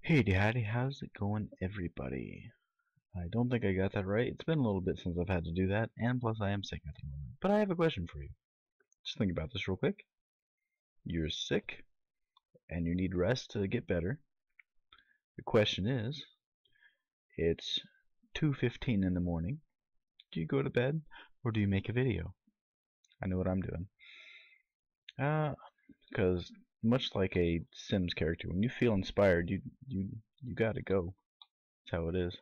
Hey Daddy, how's it going everybody? I don't think I got that right. It's been a little bit since I've had to do that, and plus I am sick at the moment. But I have a question for you. Just think about this real quick. You're sick, and you need rest to get better. The question is, it's 2:15 in the morning. Do you go to bed, or do you make a video? I know what I'm doing. Because much like a Sims character, when you feel inspired, you gotta go. That's how it is.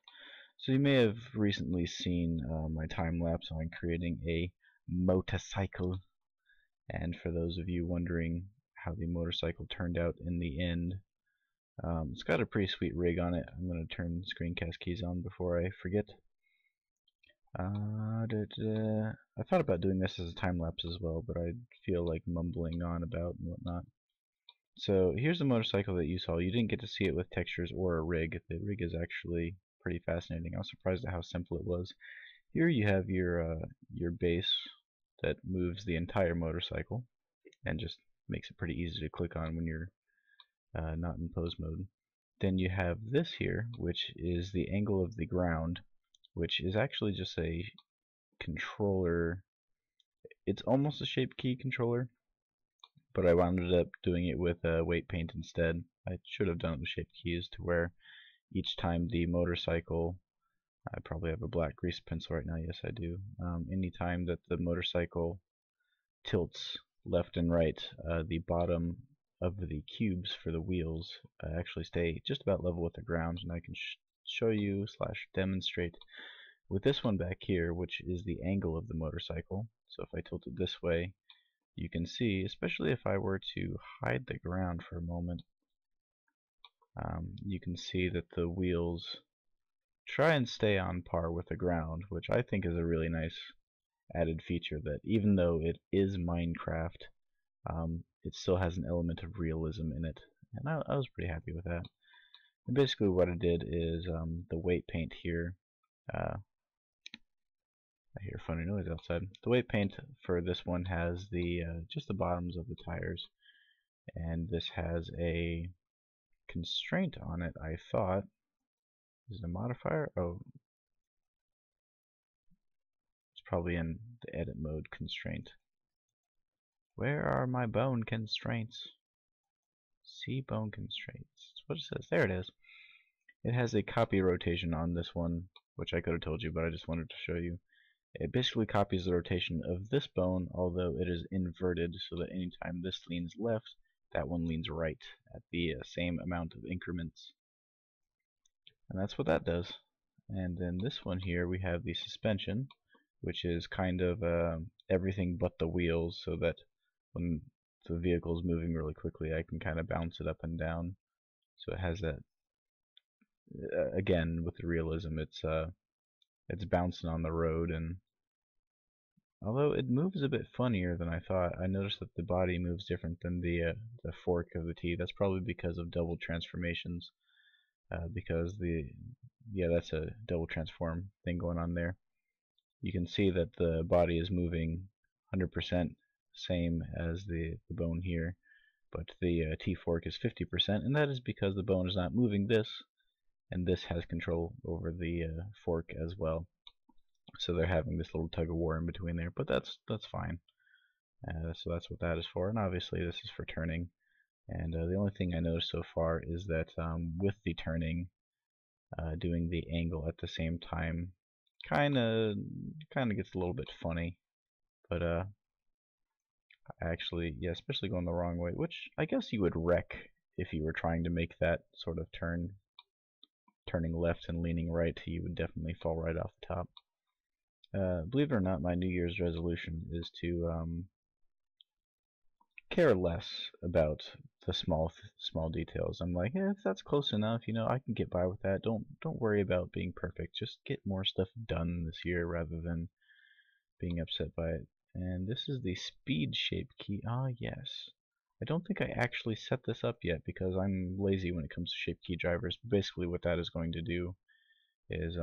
So you may have recently seen my time lapse on creating a motorcycle, and for those of you wondering how the motorcycle turned out in the end, it's got a pretty sweet rig on it. I'm going to turn screencast keys on before I forget. I thought about doing this as a time lapse as well, but I feel like mumbling on about and whatnot. So here's the motorcycle that you saw. You didn't get to see it with textures or a rig. The rig is actually pretty fascinating. I was surprised at how simple it was. Here you have your base that moves the entire motorcycle and just makes it pretty easy to click on when you're not in pose mode. Then you have this here, which is the angle of the ground, which is actually just a controller. It's almost a shape key controller, but I wound up doing it with weight paint instead. I should have done it with shape keys to where each time the motorcycle, I probably have a black grease pencil right now, yes I do. Anytime that the motorcycle tilts left and right, the bottom of the cubes for the wheels actually stay just about level with the ground, and I can show you slash demonstrate with this one back here, which is the angle of the motorcycle. So if I tilt it this way, you can see, especially if I were to hide the ground for a moment, you can see that the wheels try and stay on par with the ground, which I think is a really nice added feature, that even though it is Minecraft, it still has an element of realism in it, and I was pretty happy with that. And basically what I did is the weight paint here, I hear a funny noise outside. The weight paint for this one has the just the bottoms of the tires, and this has a constraint on it. I thought, is it a modifier? Oh, it's probably in the edit mode constraint. Where are my bone constraints? See bone constraints. That's what it says. There it is. It has a copy rotation on this one, which I could have told you, but I just wanted to show you. It basically copies the rotation of this bone, although it is inverted, so that anytime this leans left, that one leans right at the same amount of increments. And that's what that does. And then this one here, we have the suspension, which is kind of everything but the wheels, so that when the vehicle is moving really quickly, I can kind of bounce it up and down. So it has that, again, with the realism, it's bouncing on the road, and although it moves a bit funnier than I thought, I noticed that the body moves different than the fork of the T. That's probably because of double transformations, because that's a double transform thing going on there. You can see that the body is moving 100% same as the bone here, but the T fork is 50%, and that is because the bone is not moving this, and this has control over the fork as well. So they're having this little tug of war in between there, but that's fine. So that's what that is for, and obviously this is for turning. And the only thing I noticed so far is that with the turning, doing the angle at the same time kind of gets a little bit funny. But actually, yeah, especially going the wrong way, which I guess you would wreck if you were trying to make that sort of turning left and leaning right. You would definitely fall right off the top. Believe it or not, my New Year's resolution is to care less about the small details. I'm like, if that's close enough, I can get by with that. Don't worry about being perfect. Just get more stuff done this year rather than being upset by it. And this is the speed shape key. Ah, yes. I don't think I actually set this up yet because I'm lazy when it comes to shape key drivers. Basically, what that is going to do is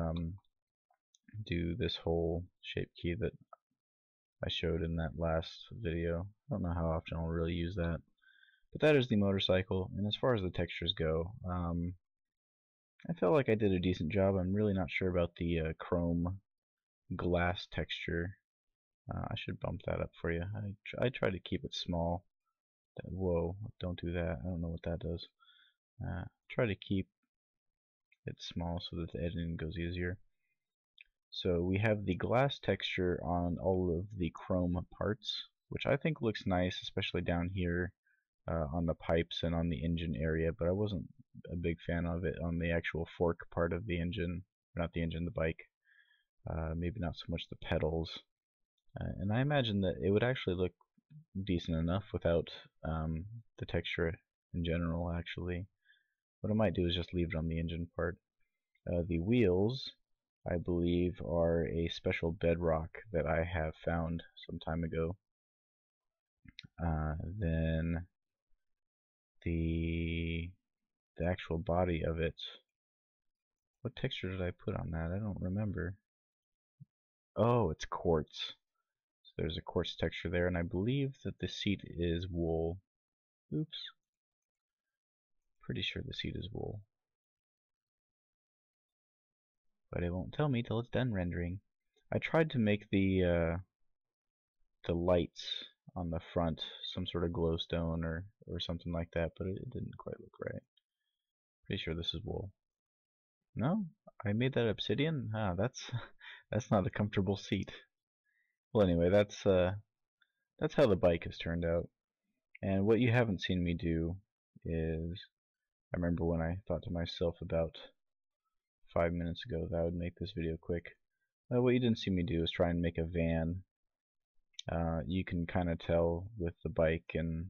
do this whole shape key that I showed in that last video. I don't know how often I'll really use that. But that is the motorcycle, and as far as the textures go, I felt like I did a decent job. I'm really not sure about the chrome glass texture. I should bump that up for you. I try to keep it small. Whoa, don't do that. I don't know what that does. Try to keep it small so that the editing goes easier. So we have the glass texture on all of the chrome parts, which I think looks nice, especially down here on the pipes and on the engine area, but I wasn't a big fan of it on the actual fork part of the engine, not the engine, the bike. Maybe not so much the pedals. And I imagine that it would actually look decent enough without the texture in general, actually. What I might do is just leave it on the engine part. The wheels, I believe, are a special bedrock that I have found some time ago. Then the actual body of it. What texture did I put on that? I don't remember. Oh, it's quartz. So there's a quartz texture there, and I believe that the seat is wool. Oops. Pretty sure the seat is wool. But it won't tell me till it's done rendering. I tried to make the lights on the front some sort of glowstone or something like that, but it didn't quite look right. Pretty sure this is wool. No? I made that obsidian? Ah, that's that's not a comfortable seat. Well, anyway, that's how the bike has turned out. And what you haven't seen me do is, I remember when I thought to myself about 5 minutes ago that I would make this video quick. What you didn't see me do is try and make a van. You can kind of tell with the bike and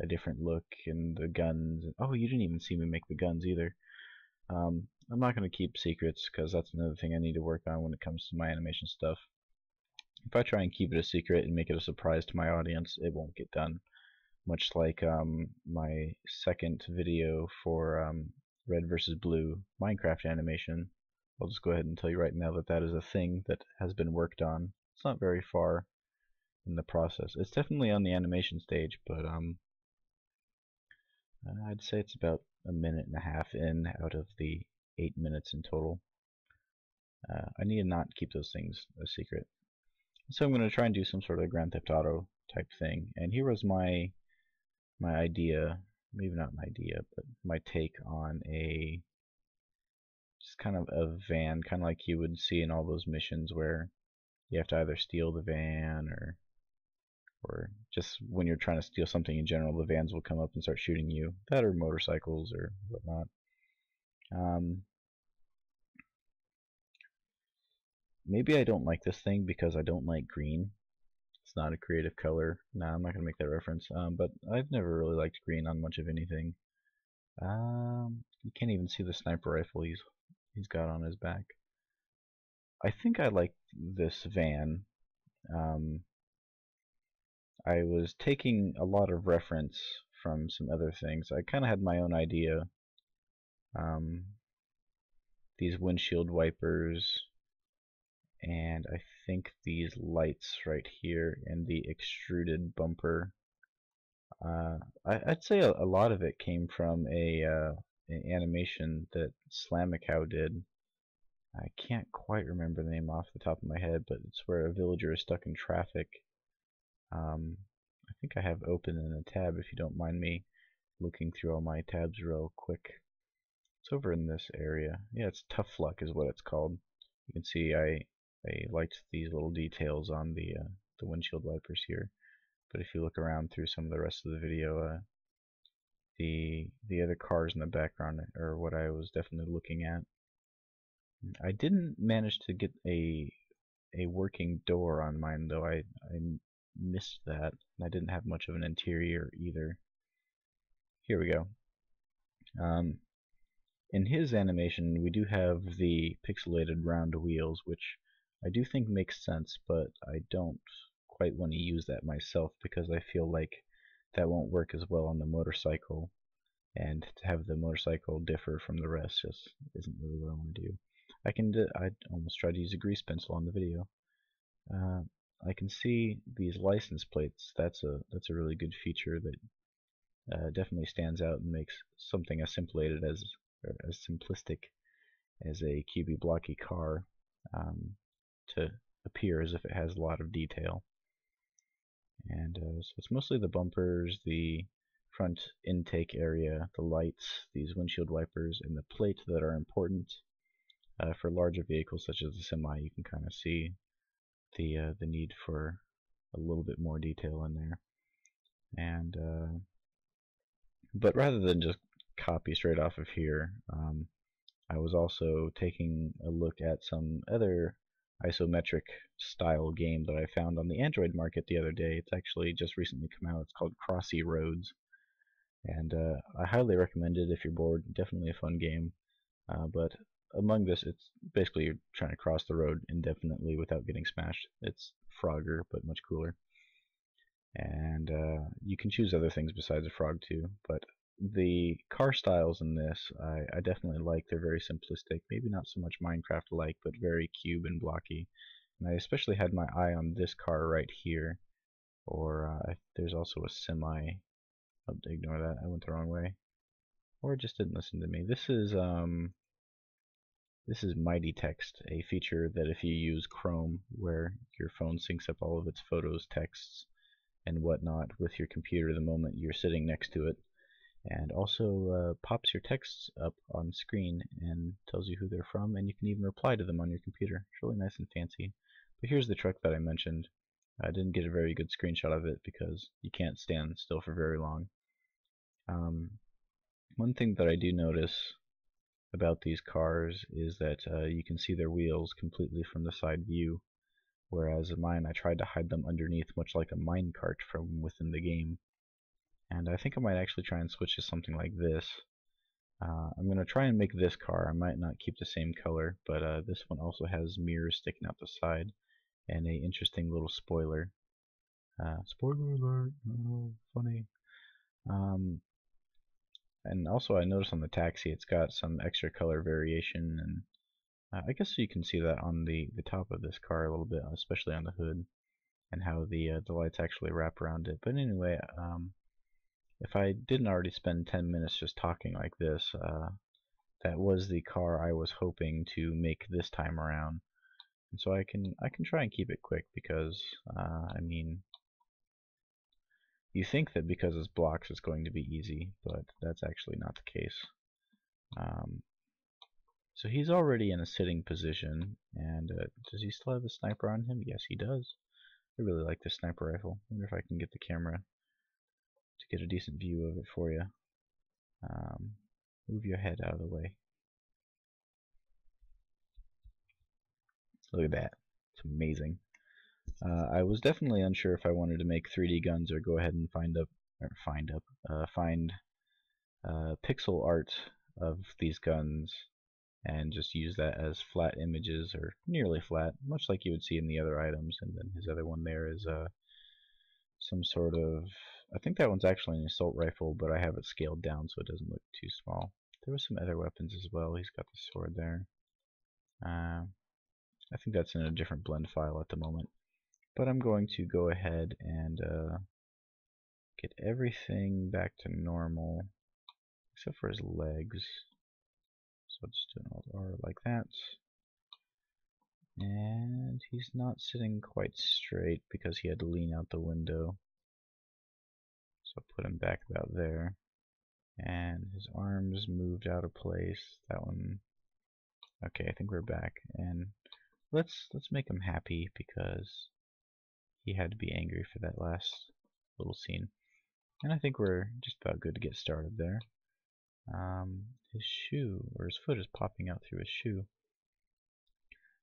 a different look and the guns. Oh, you didn't even see me make the guns either. I'm not going to keep secrets because that's another thing I need to work on when it comes to my animation stuff. If I try and keep it a secret and make it a surprise to my audience, it won't get done. Much like my second video for Red versus Blue Minecraft animation. I'll just go ahead and tell you right now that that is a thing that has been worked on. It's not very far in the process. It's definitely on the animation stage, but I'd say it's about a minute and a half in out of the 8 minutes in total. I need to not keep those things a secret. So I'm going to try and do some sort of Grand Theft Auto type thing. And here was my idea, maybe not an idea, but my take on just kind of a van, kind of like you would see in all those missions where you have to either steal the van or just when you're trying to steal something in general, the vans will come up and start shooting you. That or motorcycles or whatnot. Maybe I don't like this thing because I don't like green. It's not a creative color. Nah, I'm not gonna make that reference. But I've never really liked green on much of anything. You can't even see the sniper rifle he's got on his back. I think I like this van. I was taking a lot of reference from some other things. I kind of had my own idea. These windshield wipers, and I think these lights right here, and the extruded bumper. I'd say a lot of it came from an animation that Slamicow did. I can't quite remember the name off the top of my head, but it's where a villager is stuck in traffic. I think I have open in a tab if you don't mind me looking through all my tabs real quick. It's over in this area. Yeah, it's Tough Luck is what it's called. You can see I liked these little details on the windshield wipers here. But if you look around through some of the rest of the video, the other cars in the background are what I was definitely looking at. I didn't manage to get a working door on mine though. I missed that, and I didn't have much of an interior either. Here we go. In his animation, we do have the pixelated round wheels, which I do think makes sense, but I don't quite want to use that myself because I feel like that won't work as well on the motorcycle, and to have the motorcycle differ from the rest just isn't really what I want to do. I almost tried to use a grease pencil on the video. I can see these license plates. That's a really good feature that definitely stands out and makes something as simulated or as simplistic as a cubey blocky car to appear as if it has a lot of detail. And so it's mostly the bumpers, the front intake area, the lights, these windshield wipers, and the plate that are important. For larger vehicles such as the semi, you can kind of see the need for a little bit more detail in there. And but rather than just copy straight off of here, I was also taking a look at some other isometric style game that I found on the Android market the other day. It's actually just recently come out. It's called Crossy Roads, and I highly recommend it if you're bored. Definitely a fun game. But among this, it's basically you're trying to cross the road indefinitely without getting smashed. It's Frogger, but much cooler. And you can choose other things besides a frog too. But the car styles in this, I definitely like. They're very simplistic, maybe not so much Minecraft-like, but very cube and blocky. And I especially had my eye on this car right here. Or there's also a semi. Oh, ignore that. I went the wrong way. Or it just didn't listen to me. This is Mighty Text, a feature that if you use Chrome, where your phone syncs up all of its photos, texts, and whatnot with your computer the moment you're sitting next to it, and also pops your texts up on screen and tells you who they're from, and you can even reply to them on your computer. It's really nice and fancy. But here's the trick that I mentioned. I didn't get a very good screenshot of it because you can't stand still for very long. One thing that I do notice about these cars is that you can see their wheels completely from the side view, whereas in mine I tried to hide them underneath, much like a minecart from within the game. And I think I might actually try and switch to something like this. I'm going to try and make this car. I might not keep the same color, but this one also has mirrors sticking out the side and a interesting little spoiler. Spoiler alert! Oh, funny. And also I noticed on the taxi it's got some extra color variation, and I guess you can see that on the top of this car a little bit, especially on the hood, and how the lights actually wrap around it. But anyway, if I didn't already spend 10 minutes just talking like this, that was the car I was hoping to make this time around. And so I can try and keep it quick because I mean, you think that because it's blocks it's going to be easy, but that's actually not the case. So he's already in a sitting position, and does he still have a sniper on him? Yes, he does. I really like this sniper rifle. I wonder if I can get the camera to get a decent view of it for you. Move your head out of the way. Look at that. It's amazing. I was definitely unsure if I wanted to make 3D guns or go ahead and find pixel art of these guns and just use that as flat images, or nearly flat, much like you would see in the other items. And then his other one there is some sort of, I think that one's actually an assault rifle, but I have it scaled down so it doesn't look too small. There were some other weapons as well. He's got the sword there. I think that's in a different blend file at the moment. But I'm going to go ahead and get everything back to normal, except for his legs. So I'll just do an Alt-R like that. And he's not sitting quite straight because he had to lean out the window. So I'll put him back about there. And his arms moved out of place. That one. Okay, I think we're back. And let's make him happy because he had to be angry for that last little scene. And I think we're just about good to get started there. His shoe, or his foot, is popping out through his shoe.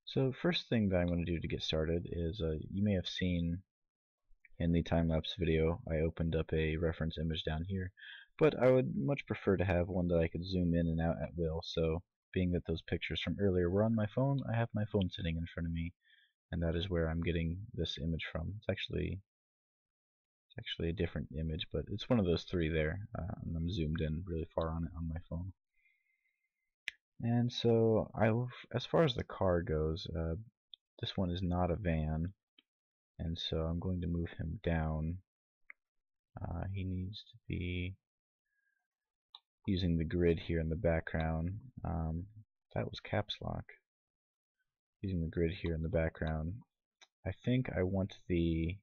So first thing that I'm going to do to get started is, you may have seen in the time-lapse video, I opened up a reference image down here, but I would much prefer to have one that I could zoom in and out at will. So being that those pictures from earlier were on my phone, I have my phone sitting in front of me, and that is where I'm getting this image from. It's actually a different image, but it's one of those three there, and I'm zoomed in really far on it on my phone. And so as far as the car goes, this one is not a van, and so I'm going to move him down. He needs to be using the grid here in the background. That was caps lock. Using the grid here in the background. I think I want the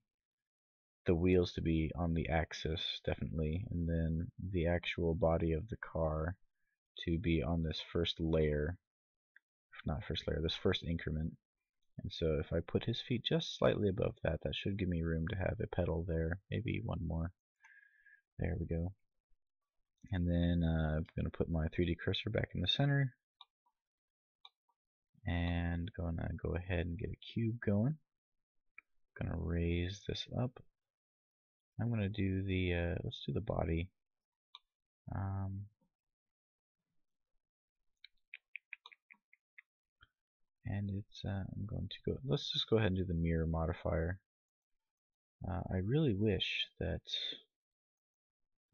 wheels to be on the axis, definitely, and then the actual body of the car to be on this first layer, not first layer, this first increment. And so if I put his feet just slightly above that, that should give me room to have a pedal there, maybe one more. There we go. And then I'm going to put my 3D cursor back in the center, and gonna go ahead and get a cube going. Gonna raise this up. I'm gonna do the let's do the body. And it's I'm going to go. Let's just go ahead and do the mirror modifier. I really wish that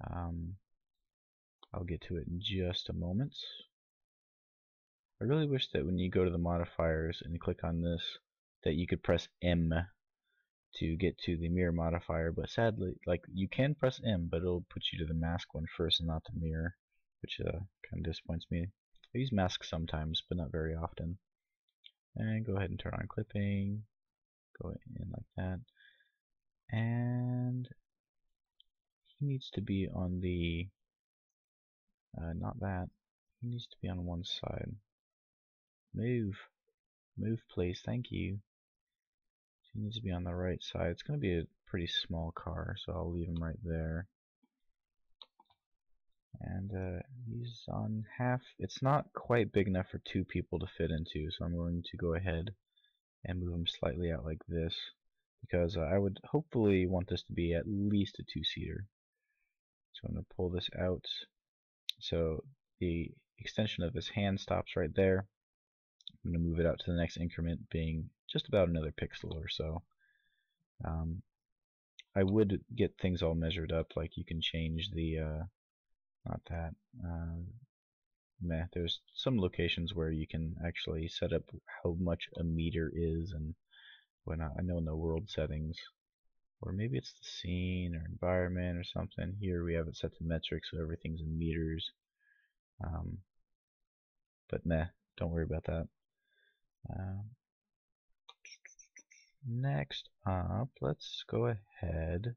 I'll get to it in just a moment. I really wish that when you go to the modifiers and you click on this, that you could press M to get to the mirror modifier, but sadly, like, you can press M, but it'll put you to the mask one first and not the mirror, which kind of disappoints me. I use mask sometimes, but not very often. And go ahead and turn on clipping, go in like that, and he needs to be on the, not that, he needs to be on one side. Move please, thank you. He needs to be on the right side. It's going to be a pretty small car, so I'll leave him right there. And he's on half. It's not quite big enough for two people to fit into, so I'm going to go ahead and move him slightly out like this, because I would hopefully want this to be at least a two-seater. So I'm going to pull this out. So the extension of his hand stops right there. I'm going to move it out to the next increment, being just about another pixel or so. I would get things all measured up, like you can change the, not that, there's some locations where you can actually set up how much a meter is and whatnot. I know in the world settings, or maybe it's the scene or environment or something. Here we have it set to metric, so everything's in meters. But meh, don't worry about that. Next up, let's go ahead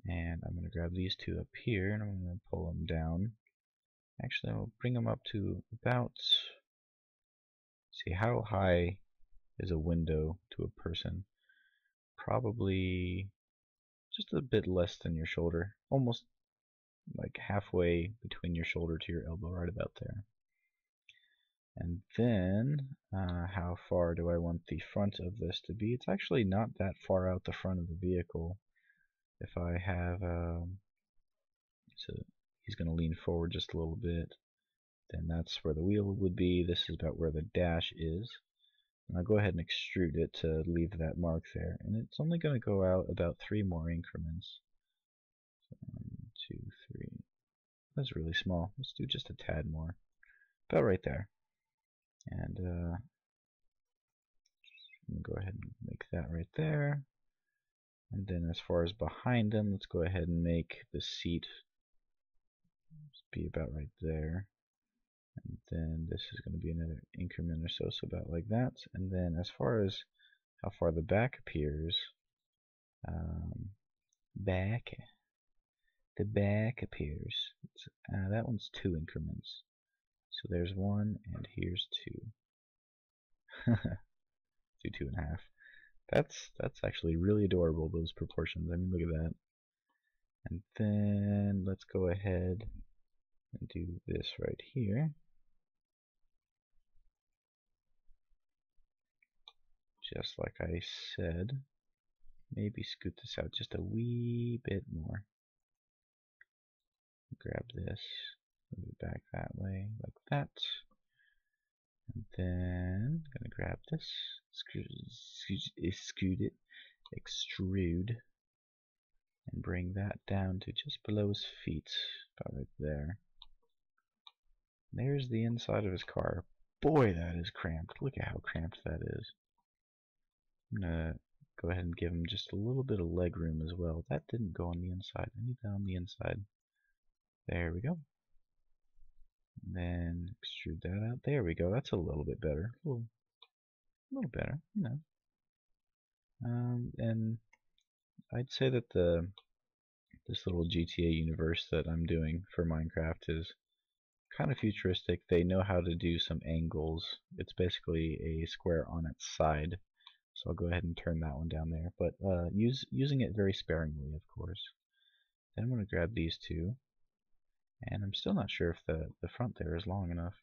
and I'm going to grab these two up here and I'm going to pull them down. Actually, I'll bring them up to about, see, how high is a window to a person? Probably just a bit less than your shoulder, almost like halfway between your shoulder to your elbow, right about there. And then, how far do I want the front of this to be? It's actually not that far out the front of the vehicle. If I have, so he's going to lean forward just a little bit, then that's where the wheel would be. This is about where the dash is. And I'll go ahead and extrude it to leave that mark there. And it's only going to go out about 3 more increments. So 1, 2, 3. That's really small. Let's do just a tad more. About right there. And I'm going to go ahead and make that right there. And then as far as behind him, let's go ahead and make the seat be about right there. And then this is going to be another increment or so, so about like that. And then as far as how far the back appears, the back appears, that one's 2 increments. So there's 1 and here's 2. Do 2.5. That's actually really adorable, those proportions. I mean, look at that. And then let's go ahead and do this right here. Just like I said, maybe scoot this out just a wee bit more. Grab this, move it back that way, like that. And then I'm gonna grab this, extrude, and bring that down to just below his feet, about right there. There's the inside of his car. Boy, that is cramped. Look at how cramped that is. I'm gonna go ahead and give him just a little bit of leg room as well. That didn't go on the inside. I need that on the inside. There we go. Then extrude that out. There we go. That's a little bit better. A little better, you know. And I'd say that this little GTA universe that I'm doing for Minecraft is kind of futuristic. They know how to do some angles. It's basically a square on its side. So I'll go ahead and turn that one down there. But using it very sparingly, of course. Then I'm going to grab these two. And I'm still not sure if the front there is long enough.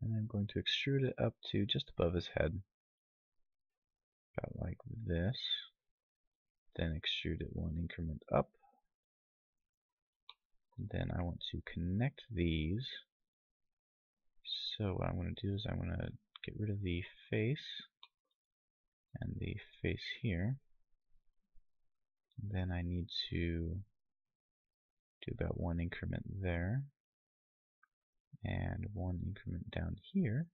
And I'm going to extrude it up to just above his head. About like this. Then extrude it one increment up. And then I want to connect these. So what I'm going to do is I'm going to get rid of the face and the face here. And then I need to do about one increment there and one increment down here.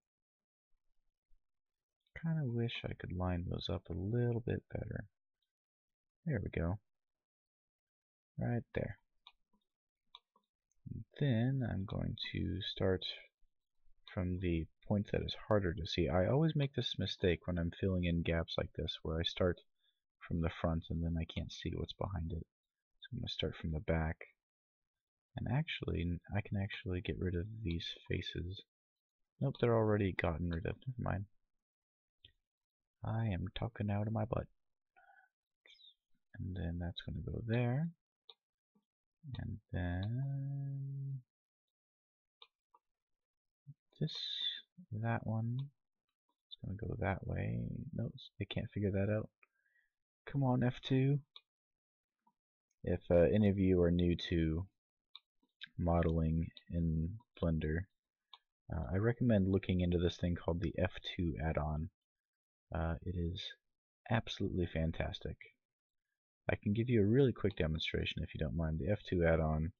Kind of wish I could line those up a little bit better. There we go. Right there. And then I'm going to start from the point that is harder to see. I always make this mistake when I'm filling in gaps like this, where I start from the front and then I can't see what's behind it. So I'm going to start from the back. And actually, I can actually get rid of these faces. Nope, they're already gotten rid of. Never mind. I am talking out of my butt. And then that's going to go there. And then that one is going to go that way. Nope, they can't figure that out. Come on, F2. If any of you are new to modeling in Blender, I recommend looking into this thing called the F2 add-on. It is absolutely fantastic. I can give you a really quick demonstration if you don't mind. The F2 add-on,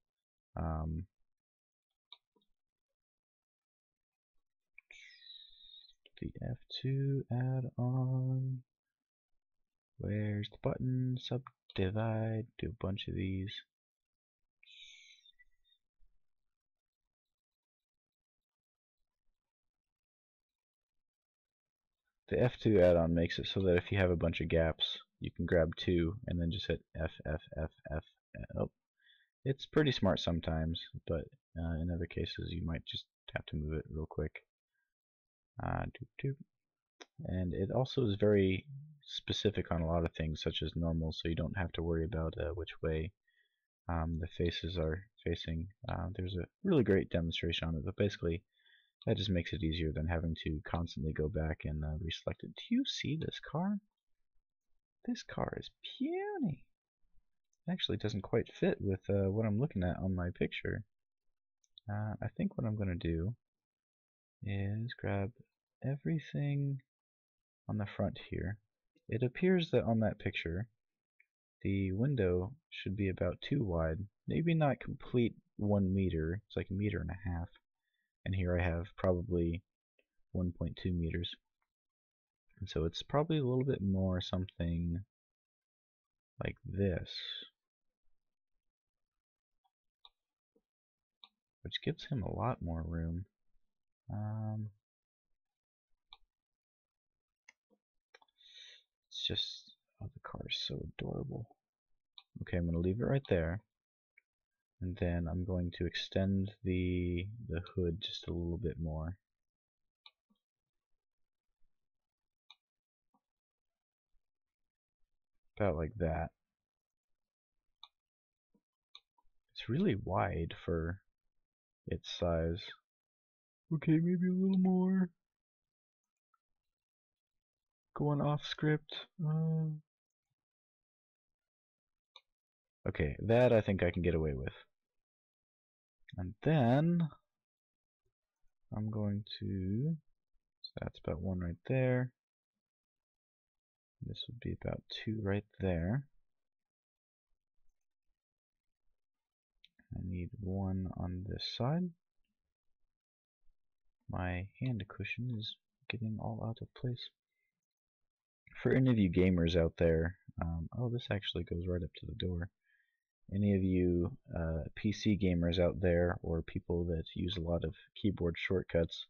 where's the button? Subdivide, do a bunch of these. The F2 add-on makes it so that if you have a bunch of gaps, you can grab two and then just hit F, F, F, F. Oh, it's pretty smart sometimes, but in other cases you might just have to move it real quick. And it also is very specific on a lot of things, such as normal, so you don't have to worry about which way the faces are facing. There's a really great demonstration on it, but basically that just makes it easier than having to constantly go back and reselect it. Do you see this car? This car is puny. It actually doesn't quite fit with what I'm looking at on my picture. I think what I'm going to do is grab everything on the front here. It appears that on that picture the window should be about 2 wide. Maybe not complete 1 meter. It's like 1.5 meters. And here I have probably 1.2 meters. And so it's probably a little bit more something like this, which gives him a lot more room. It's just, oh, the car is so adorable. Okay, I'm going to leave it right there. And then I'm going to extend the hood just a little bit more. About like that. It's really wide for its size. Okay, maybe a little more. Going off script. Okay, that I think I can get away with. And then I'm going to, so that's about 1 right there. This would be about 2 right there. I need 1 on this side. My hand cushion is getting all out of place. For any of you gamers out there, oh, this actually goes right up to the door. any of you PC gamers out there, or people that use a lot of keyboard shortcuts,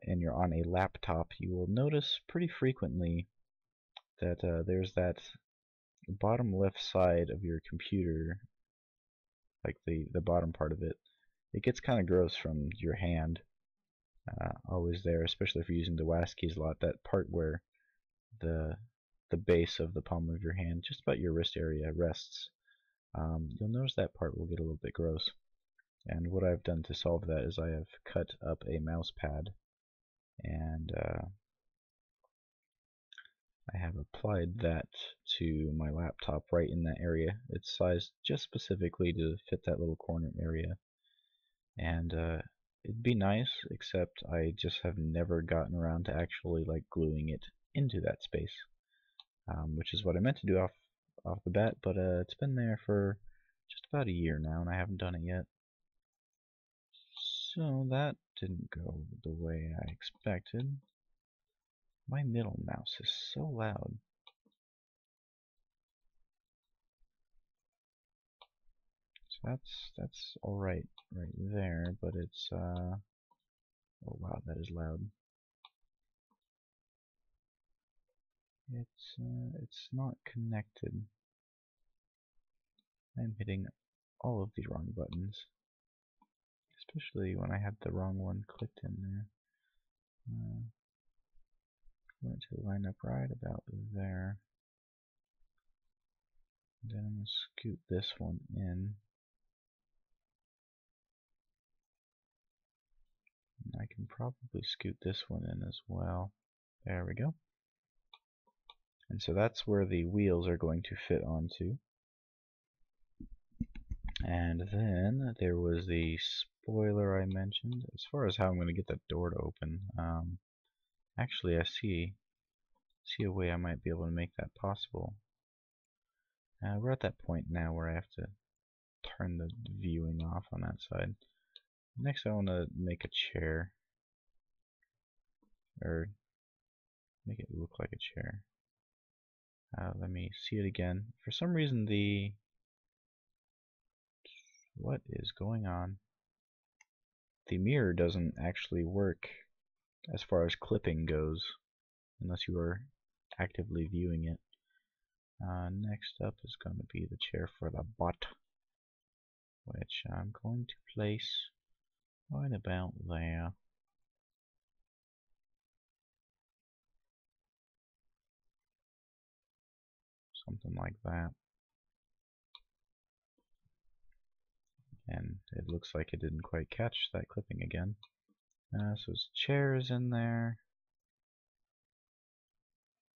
and you're on a laptop, you will notice pretty frequently that there's that bottom left side of your computer, like the bottom part of it. It gets kind of gross from your hand. Always there, especially if you're using the WASD keys a lot. That part where the base of the palm of your hand, just about your wrist area, rests. You'll notice that part will get a little bit gross. And what I've done to solve that is I have cut up a mouse pad, and I have applied that to my laptop right in that area. It's sized just specifically to fit that little corner area. And it'd be nice, except I just have never gotten around to actually like gluing it into that space, which is what I meant to do off the bat, but it's been there for just about a year now, and I haven't done it yet. So that didn't go the way I expected. My middle mouse is so loud. So that's all right there, but it's oh wow, that is loud. It's not connected. I'm hitting all of the wrong buttons, especially when I had the wrong one clicked in there. I want it to line up right about there. Then I'm going to scoot this one in. And I can probably scoot this one in as well. There we go. And so that's where the wheels are going to fit onto. And then there was the spoiler I mentioned. As far as how I'm going to get that door to open, actually I see a way I might be able to make that possible. We're at that point now where I have to turn the viewing off on that side. Next I want to make a chair, or make it look like a chair. Let me see it again. For some reason what is going on? The mirror doesn't actually work as far as clipping goes, unless you are actively viewing it. Next up is going to be the chair for the butt, which I'm going to place right about there. Something like that. And it looks like it didn't quite catch that clipping again. So his chair is in there.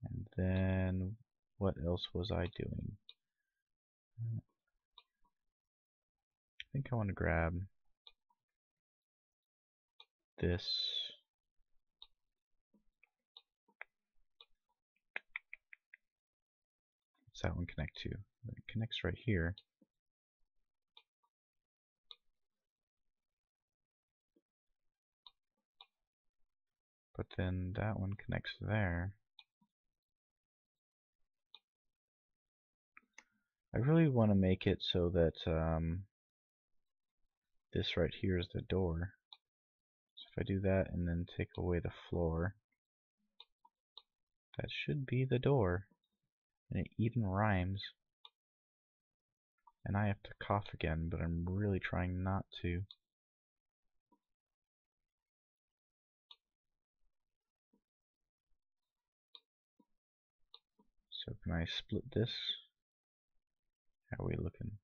And then what else was I doing? I think I want to grab this. What's that one connect to? It connects right here. But then that one connects there. I really want to make it so that this right here is the door. So if I do that and then take away the floor, that should be the door. And it even rhymes. And I have to cough again, but I'm really trying not to. So can I split this? How are we looking?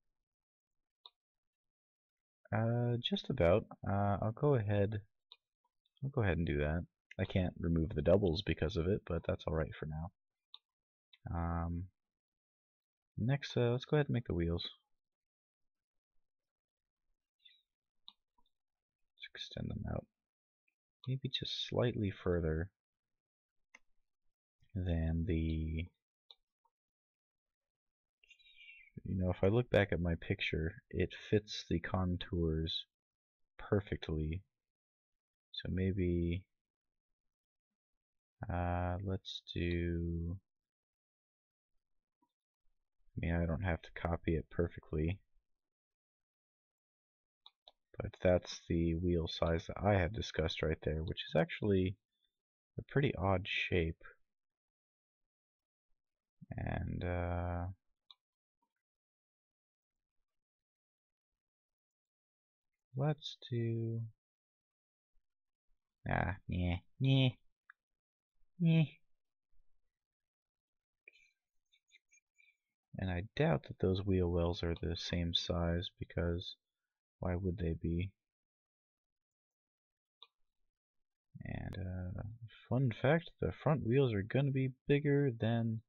Just about. I'll go ahead and do that. I can't remove the doubles because of it, but that's alright for now. Next, let's go ahead and make the wheels. Let's extend them out. Maybe just slightly further than the... You know, if I look back at my picture, it fits the contours perfectly. So maybe let's do... I mean, I don't have to copy it perfectly. But that's the wheel size that I had discussed right there, which is actually a pretty odd shape. And let's do yeah. And I doubt that those wheel wells are the same size, because why would they be? And fun fact, the front wheels are going to be bigger than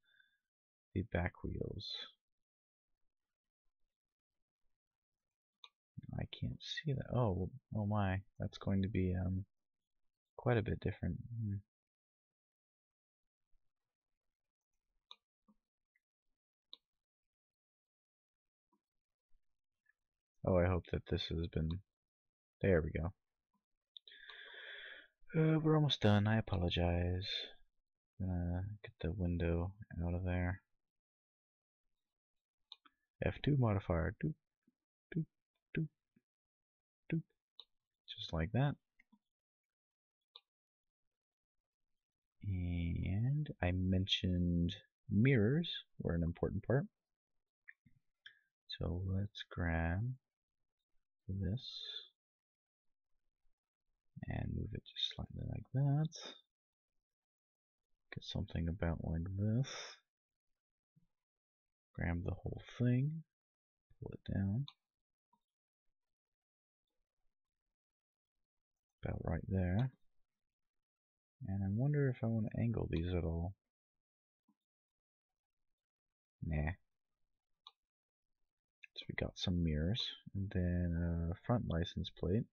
the back wheels. I can't see that. Oh, oh my, that's going to be quite a bit different. Oh, I hope that this has been... There we go. We're almost done. I apologize. Gonna get the window out of there. F2 modifier. Doop, doop, doop, doop. Just like that. And I mentioned mirrors were an important part. So let's grab this and move it just slightly like that. Get something about like this. Grab the whole thing, pull it down. About right there. And I wonder if I want to angle these at all. Nah. So we got some mirrors, and then a front license plate.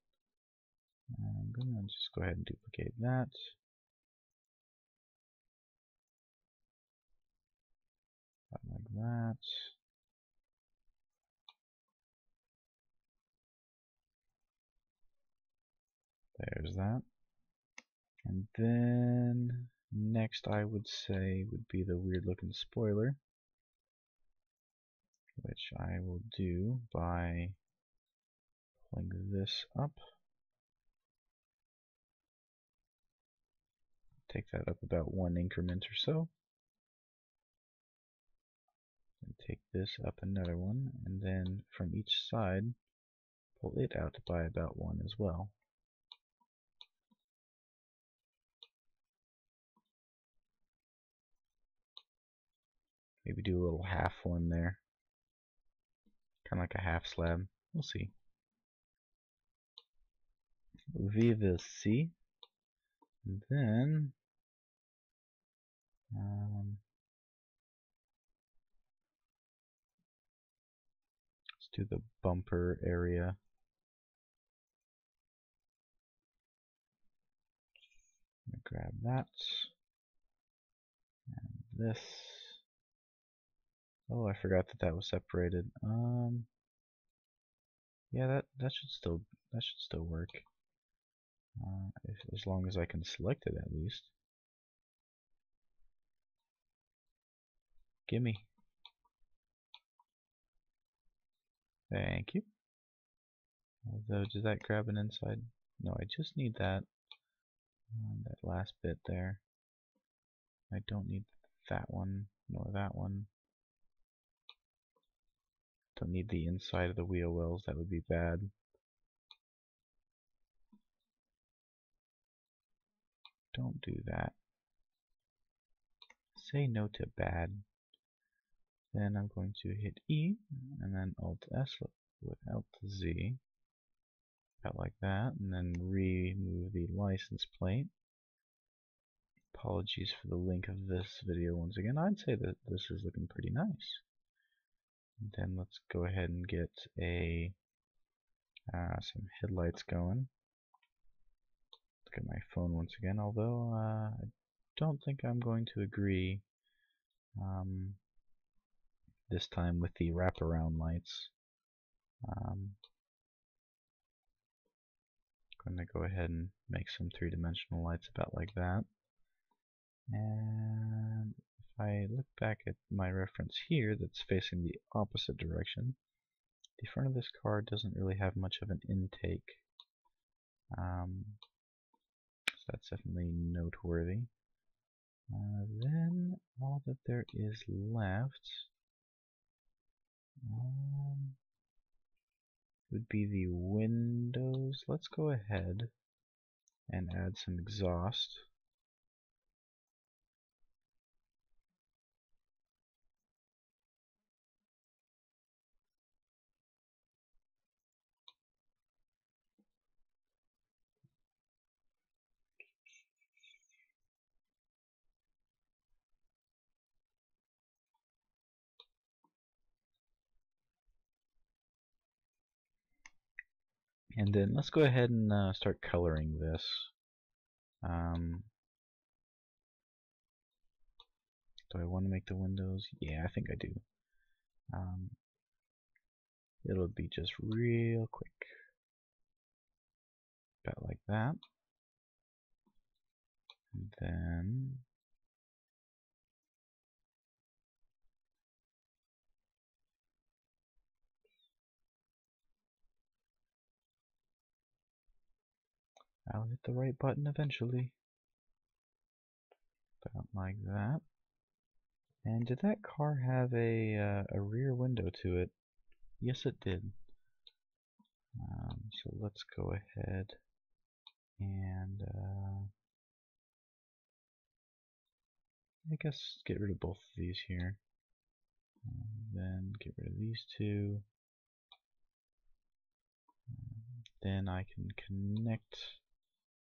I'm gonna just go ahead and duplicate that. Like that. There's that. And then next I would say would be the weird looking spoiler, which I will do by pulling this up. Take that up about 1 increment or so. And take this up another one, and then from each side pull it out by about 1 as well. Maybe do a little half one there. Kind of like a half slab. We'll see. We will see. And then let's do the bumper area. Grab that. And this. Oh, I forgot that that was separated. Yeah, that should still work. As long as I can select it at least. Gimme. Thank you. Although, does that grab an inside? No, I just need that. That last bit there. I don't need that one, nor that one. Don't need the inside of the wheel wells, that would be bad. Don't do that. Say no to bad. Then I'm going to hit E, and then Alt S with Alt Z. About like that, and then remove the license plate. Apologies for the link of this video once again. I'd say that this is looking pretty nice. And then let's go ahead and get some headlights going. Look at my phone once again, although I don't think I'm going to agree this time with the wraparound lights. I'm going to go ahead and make some three-dimensional lights about like that. And if I look back at my reference here that's facing the opposite direction, The front of this car doesn't really have much of an intake. So that's definitely noteworthy. Then all that there is left would be the windows. Let's go ahead and add some exhaust. And then let's go ahead and start coloring this. Do I want to make the windows? Yeah, I think I do. It'll be just real quick. About like that. And then I'll hit the right button eventually. About like that. And did that car have a rear window to it? Yes, it did. So let's go ahead and I guess get rid of both of these here. Then get rid of these two. Then I can connect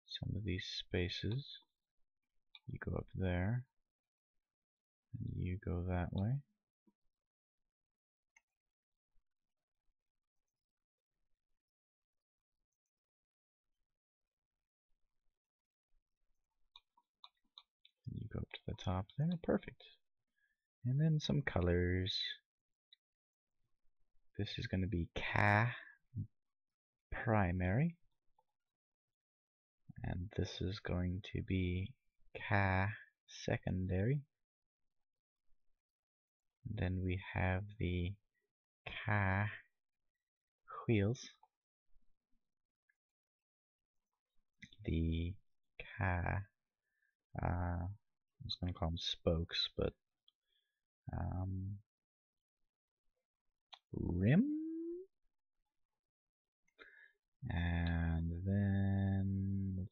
some of these spaces. You go up there, and you go that way. And you go up to the top there, perfect. And then some colors. This is going to be primary. And this is going to be secondary. And then we have the wheels. The I was going to call them spokes, but rim. And then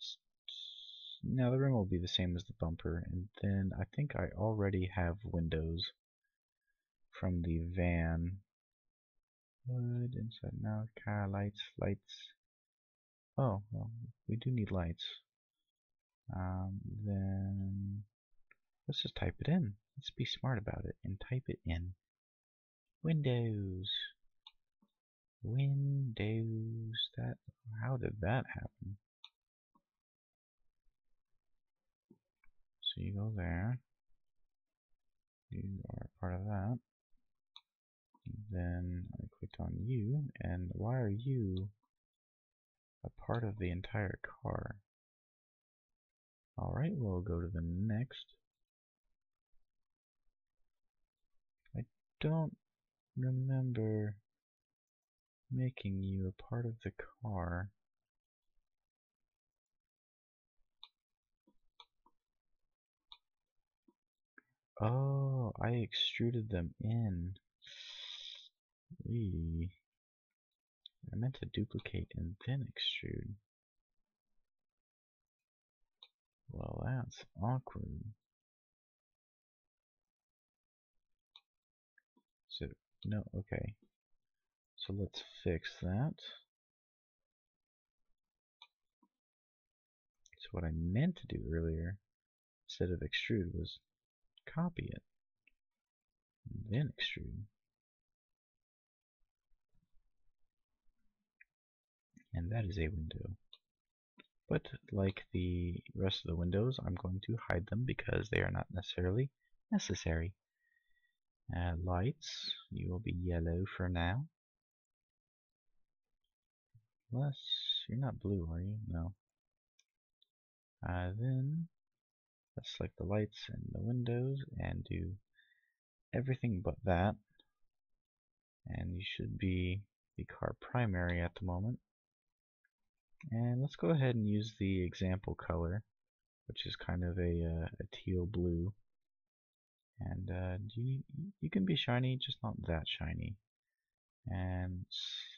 now the rim will be the same as the bumper, and then I think I already have windows from the van. Wood, inside now, car lights. Oh, well, we do need lights. Then let's just type it in. Let's be smart about it and type it in. Windows. That, how did that happen? So you go there. You are part of that. Then I clicked on you, and why are you a part of the entire car? Alright, we'll go to the next. I don't remember making you a part of the car. Oh, I extruded them in. Eee. I meant to duplicate and then extrude. Well, that's awkward. So, no, okay. So let's fix that. So what I meant to do earlier, instead of extrude, was copy it, and then extrude. And that is a window. But like the rest of the windows, I'm going to hide them because they are not necessarily necessary. Lights, you will be yellow for now. Unless, you're not blue, are you? No. Then, let's select the lights and the windows and do everything but that. And you should be the car primary at the moment. And let's go ahead and use the example color, which is kind of a teal blue. And you can be shiny, just not that shiny. And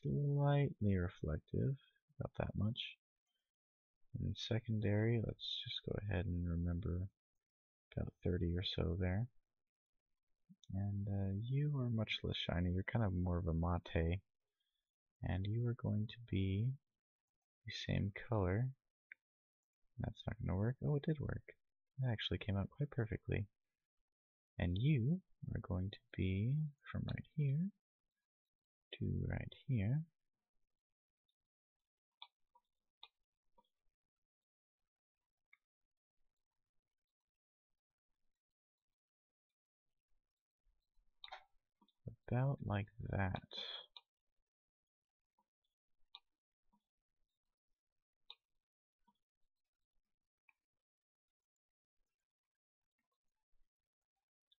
slightly reflective, about that much. And secondary, let's just go ahead and remember about 30 or so there. And you are much less shiny, you're kind of more of a mate. And you are going to be the same color. That's not going to work. Oh, it did work. That actually came out quite perfectly. And you are going to be from right here to right here. About like that.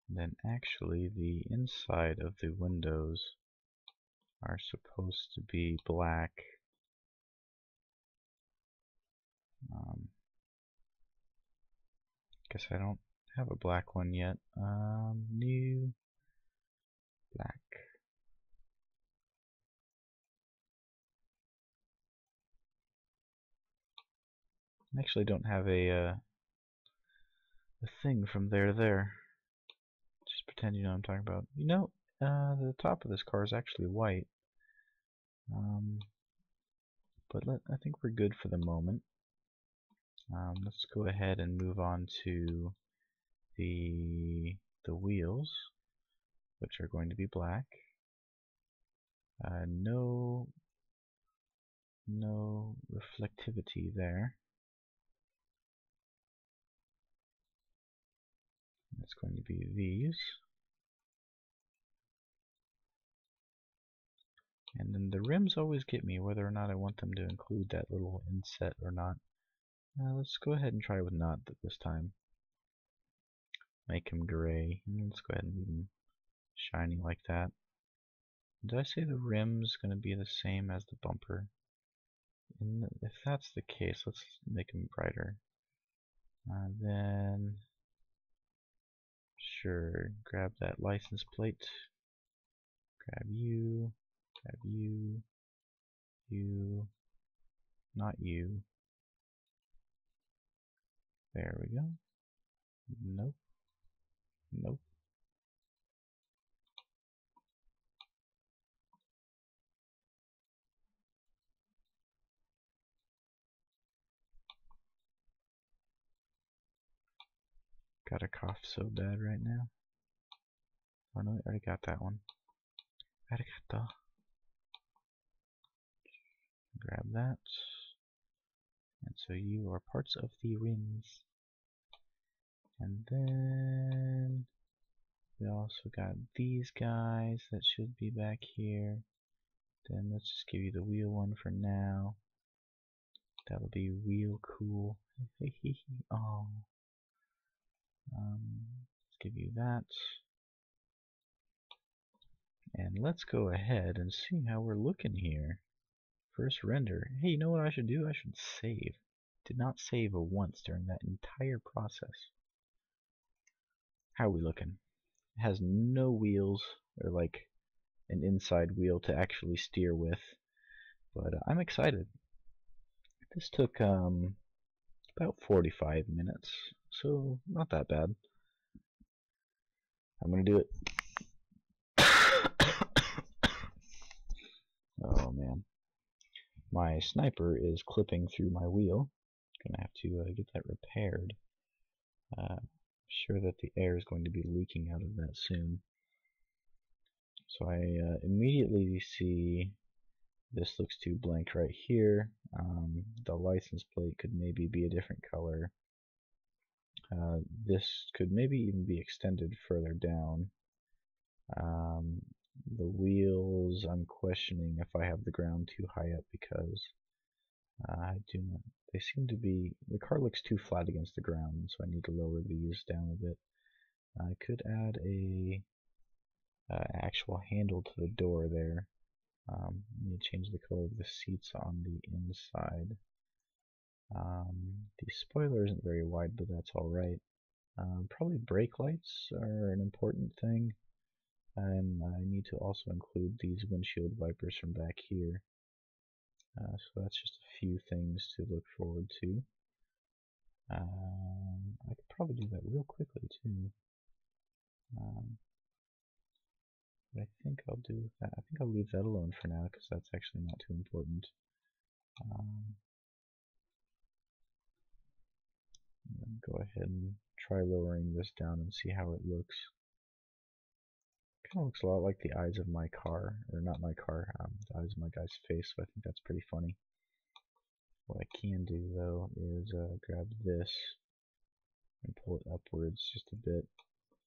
Then actually the inside of the windows are supposed to be black. Guess I don't have a black one yet. New black. I actually don't have a thing from there to there. Just pretend you know what I'm talking about. You know, the top of this car is actually white. But I think we're good for the moment. Let's go ahead and move on to the wheels, which are going to be black. No reflectivity there. It's going to be these. And then the rims always get me whether or not I want them to include that little inset or not. Let's go ahead and try with not this time. Make him gray. And let's go ahead and leave him shiny like that. Did I say the rim's going to be the same as the bumper? And if that's the case, let's make them brighter. Then, sure, grab that license plate. Grab you, you, not you. There we go. Nope, nope. Gotta cough so bad right now. Oh no, I already got that one. Arigato. Grab that. And so you are parts of the rims. And then we also got these guys that should be back here. Then let's just give you the wheel one for now. That'll be real cool. Oh. Let's give you that. And let's go ahead and see how we're looking here. First render. Hey, you know what I should do? I should save. Did not save once during that entire process. How are we looking? It has no wheels, or like an inside wheel to actually steer with. But I'm excited. This took about 45 minutes, so not that bad. I'm gonna do it. Oh man, my sniper is clipping through my wheel. Gonna have to get that repaired. Sure that the air is going to be leaking out of that soon. So I immediately see this looks too blank right here. The license plate could maybe be a different color. This could maybe even be extended further down. The wheels, I'm questioning if I have the ground too high up because I do not. They seem to be, the car looks too flat against the ground, so I need to lower these down a bit. I could add a actual handle to the door there. I need to change the color of the seats on the inside. The spoiler isn't very wide, but that's alright. Probably brake lights are an important thing, and I need to also include these windshield wipers from back here. So that's just a few things to look forward to. I could probably do that real quickly too. But I think I'll do that. I think I'll leave that alone for now because that's actually not too important. Go ahead and try lowering this down and see how it looks. Kind of looks a lot like the eyes of my car, or not my car, the eyes of my guy's face, so I think that's pretty funny. What I can do though is grab this and pull it upwards just a bit.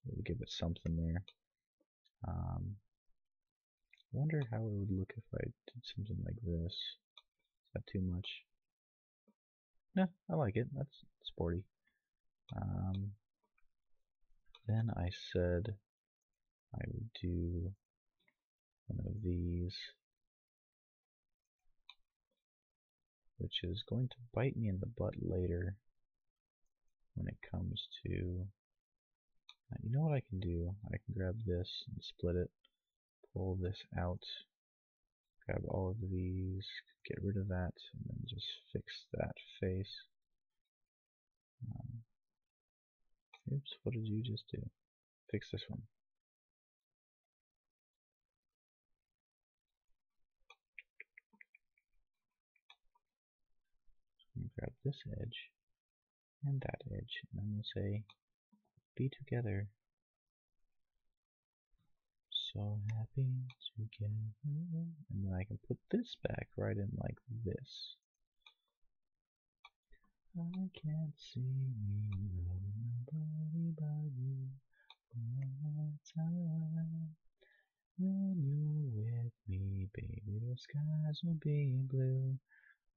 It'll give it something there. Wonder how it would look if I did something like this. Is that too much? No, I like it. That's sporty. Then I said I would do one of these, which is going to bite me in the butt later when it comes to... you know what I can do? I can grab this and split it, pull this out, grab all of these, get rid of that, and then just fix that face. Oops, what did you just do? Fix this one. I'm going to grab this edge and that edge, and I'm going to say, be together. So happy together. And then I can put this back right in like this. I can't see me loving nobody but you all the time. When you're with me, baby, the skies will be blue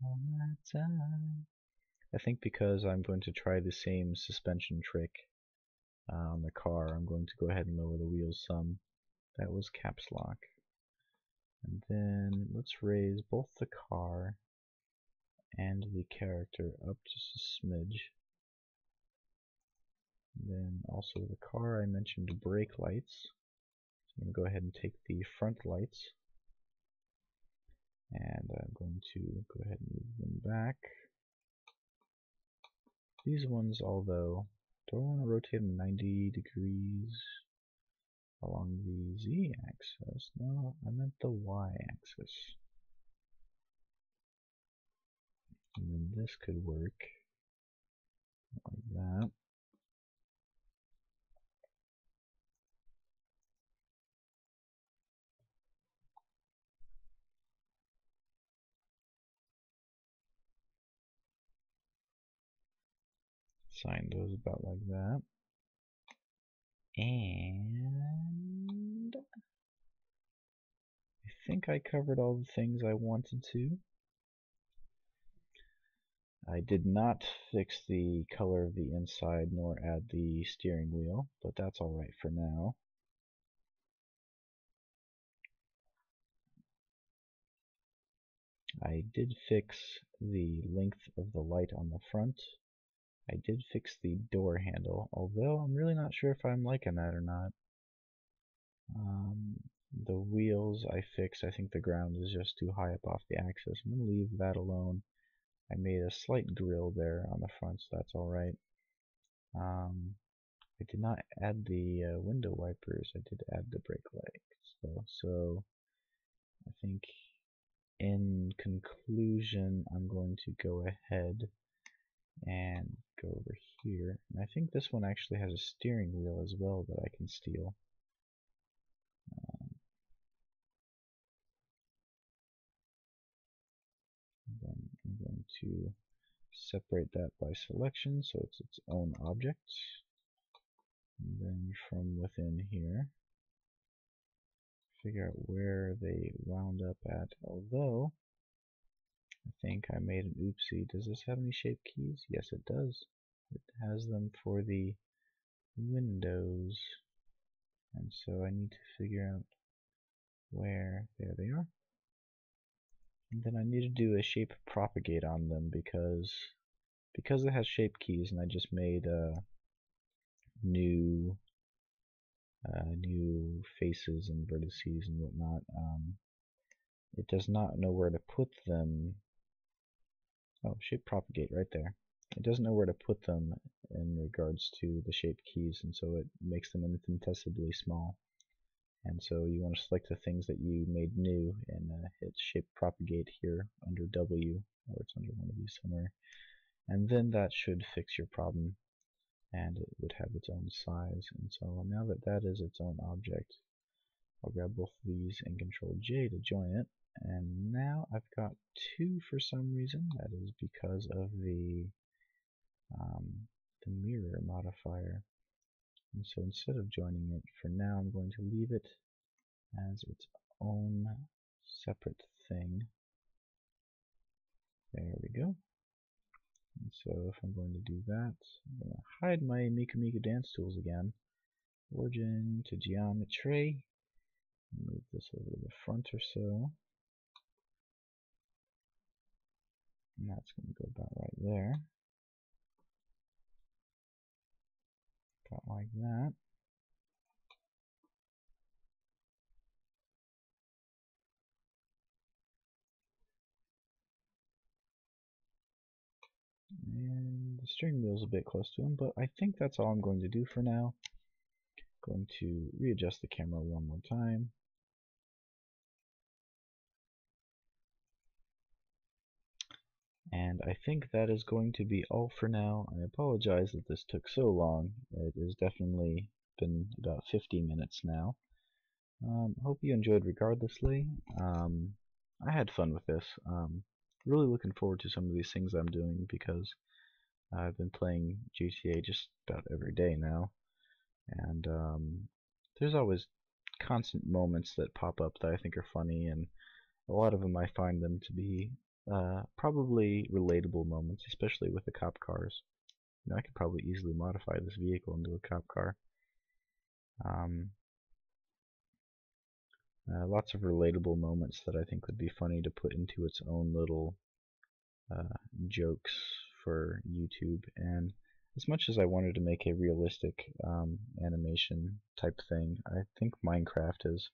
all the time. I think because I'm going to try the same suspension trick on the car, I'm going to go ahead and lower the wheels some. That was caps lock. And then let's raise both the car and the character up just a smidge. And then also the car, I mentioned brake lights. So I'm going to go ahead and take the front lights, and I'm going to go ahead and move them back. These ones, although, do I want to rotate them 90 degrees along the z-axis? No, I meant the y-axis. And then this could work like that. Sign those about like that. And I think I covered all the things I wanted to. I did not fix the color of the inside nor add the steering wheel, but that's alright for now. I did fix the length of the light on the front. I did fix the door handle, although I'm really not sure if I'm liking that or not. The wheels I fixed. I think the ground is just too high up off the axis. I'm going to leave that alone. I made a slight grill there on the front, so that's alright. I did not add the window wipers. I did add the brake lights though. So I think in conclusion, I'm going to go ahead and go over here. And I think this one actually has a steering wheel as well that I can steal. Then I'm going to separate that by selection so it's its own object. And then from within here, figure out where they wound up at. Although, I think I made an oopsie. Does this have any shape keys? Yes, it does. It has them for the windows. And so I need to figure out where. There they are. And then I need to do a shape propagate on them because it has shape keys, and I just made new new faces and vertices and whatnot. It does not know where to put them. Oh, shape propagate right there. It doesn't know where to put them in regards to the shape keys, and so it makes them infinitesimally small. And so you want to select the things that you made new and hit shape propagate here under W, or it's under one of these somewhere. And then that should fix your problem, and it would have its own size. And so now that that is its own object, I'll grab both of these and Control J to join it. And now I've got two for some reason. That is because of the mirror modifier. And so instead of joining it, for now I'm going to leave it as its own separate thing. There we go. And so if I'm going to do that, I'm going to hide my Miku Miku dance tools again. Origin to geometry. Move this over to the front or so. And that's going to go about right there. About like that. And the steering wheel's a bit close to him, but I think that's all I'm going to do for now. Going to readjust the camera one more time. And I think that is going to be all for now. I apologize that this took so long. It has definitely been about 50 minutes now. Hope you enjoyed regardlessly. I had fun with this. Really looking forward to some of these things I'm doing because I've been playing GTA just about every day now. And there's always constant moments that pop up that I think are funny, and a lot of them I find them to be probably relatable moments, especially with the cop cars. You know, I could probably easily modify this vehicle into a cop car. Lots of relatable moments that I think would be funny to put into its own little jokes for YouTube. And as much as I wanted to make a realistic animation type thing, I think Minecraft is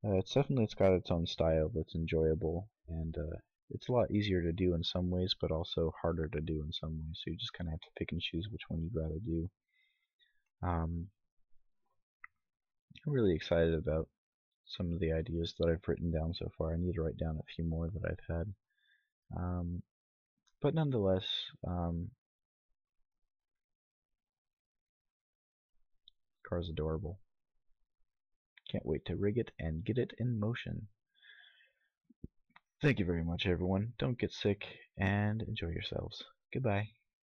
it's got its own style that's enjoyable, and it's a lot easier to do in some ways, but also harder to do in some ways. So you just kind of have to pick and choose which one you'd rather do. I'm really excited about some of the ideas that I've written down so far. I need to write down a few more that I've had. But nonetheless, car's adorable. Can't wait to rig it and get it in motion. Thank you very much, everyone. Don't get sick and enjoy yourselves. Goodbye.